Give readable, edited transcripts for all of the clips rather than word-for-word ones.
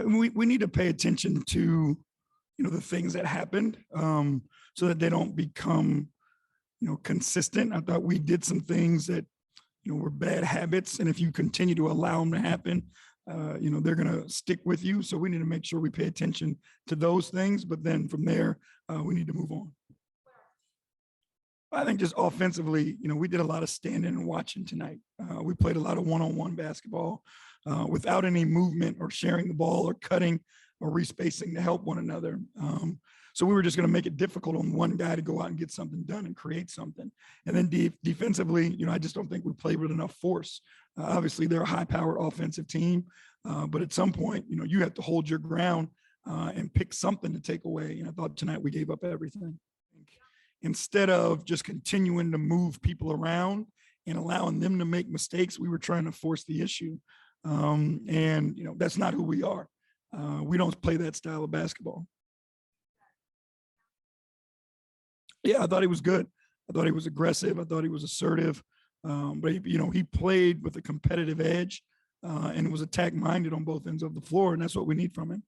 We need to pay attention to, the things that happened, so that they don't become, consistent. I thought we did some things that, were bad habits. And if you continue to allow them to happen, they're going to stick with you. So we need to make sure we pay attention to those things. But then from there, we need to move on. I think just offensively, we did a lot of standing and watching tonight. We played a lot of one-on-one basketball without any movement or sharing the ball or cutting or respacing to help one another. So we were just going to make it difficult on one guy to go out and get something done and create something. And then defensively, I just don't think we played with enough force. Obviously, they're a high-powered offensive team, but at some point, you have to hold your ground and pick something to take away. And I thought tonight we gave up everything. Instead of just continuing to move people around and allowing them to make mistakes, we were trying to force the issue. And that's not who we are. We don't play that style of basketball. Yeah, I thought he was good. I thought he was aggressive. I thought he was assertive. But he played with a competitive edge and was attack minded on both ends of the floor. And that's what we need from him.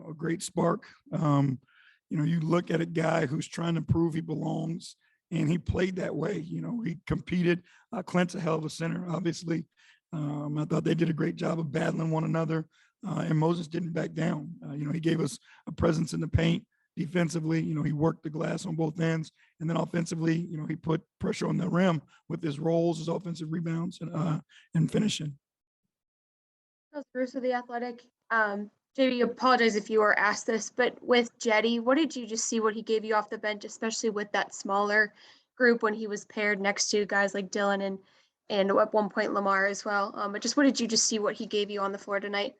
A great spark. You look at a guy who's trying to prove he belongs, and he played that way. He competed. Clint's a hell of a center, obviously. I thought they did a great job of battling one another, and Moses didn't back down. He gave us a presence in the paint. Defensively, he worked the glass on both ends, and then offensively, he put pressure on the rim with his rolls, his offensive rebounds, and finishing. That was Bruce with The Athletic. JB, apologize if you were asked this, but with Jetty, what did you just see what he gave you off the bench, especially with that smaller group when he was paired next to guys like Dylan and at one point Lamar as well? But just what did you just see what he gave you on the floor tonight?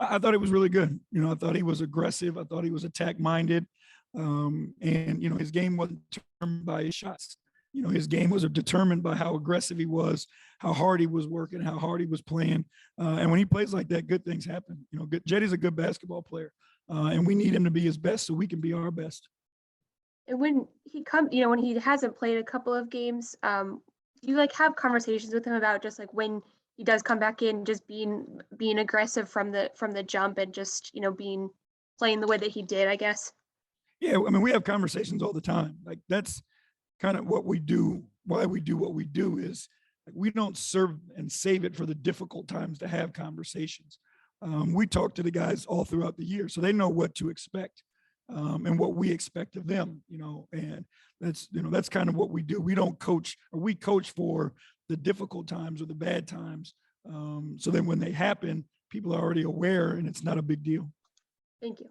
I thought it was really good. I thought he was aggressive. I thought he was attack minded. And his game wasn't determined by his shots. His game was determined by how aggressive he was, how hard he was working, how hard he was playing. And when he plays like that, good things happen. Jetty's a good basketball player, and we need him to be his best so we can be our best. And when he when he hasn't played a couple of games, do you have conversations with him about just when he does come back in, just being aggressive from the jump and just playing the way that he did, I guess? Yeah, we have conversations all the time. That's kind of what we do. Why we do what we do is we don't serve and save it for the difficult times to have conversations. We talk to the guys all throughout the year, so they know what to expect and what we expect of them. And that's kind of what we do. We don't coach, or we coach for the difficult times or the bad times, so then when they happen, people are already aware and it's not a big deal. Thank you.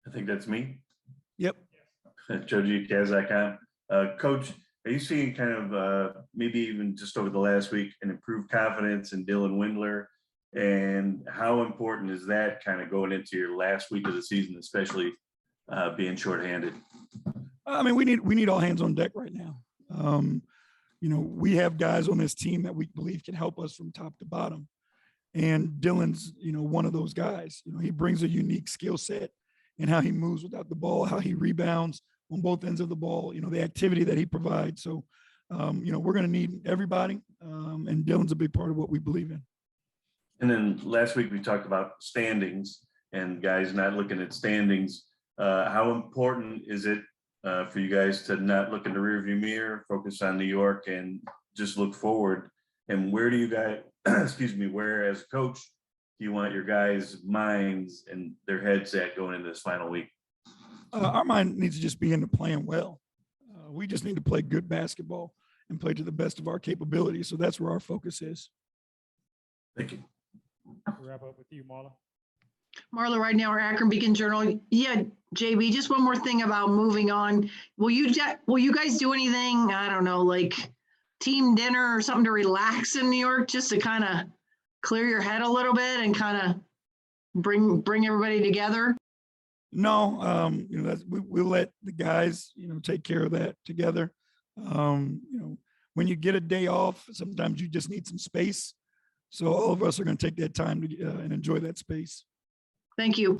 I think that's me. Yep. Joe G. Kaz.com. Coach, are you seeing kind of maybe even just over the last week an improved confidence in Dylan Windler? And how important is that kind of going into your last week of the season, especially being shorthanded? We need all hands on deck right now. We have guys on this team that we believe can help us from top to bottom. And Dylan's, one of those guys. He brings a unique skill set in how he moves without the ball, how he rebounds on both ends of the ball, the activity that he provides. So, we're going to need everybody. And Dylan's a big part of what we believe in. And then last week we talked about standings and guys not looking at standings. How important is it for you guys to not look in the rearview mirror, focus on New York, and just look forward? And where do you guys, where as a coach, do you want your guys' minds and their heads at going into this final week? Our mind needs to just be into playing well. We just need to play good basketball and play to the best of our capabilities. So that's where our focus is. Thank you. We'll wrap up with you, Marla. Marla right now, our Akron Beacon Journal. Yeah, JB, just one more thing about moving on. Will you guys do anything, I don't know, like team dinner or something to relax in New York, just to kind of clear your head a little bit and kind of bring everybody together? No, we'll let the guys, take care of that together. When you get a day off, sometimes you just need some space. So all of us are going to take that time to and enjoy that space. Thank you.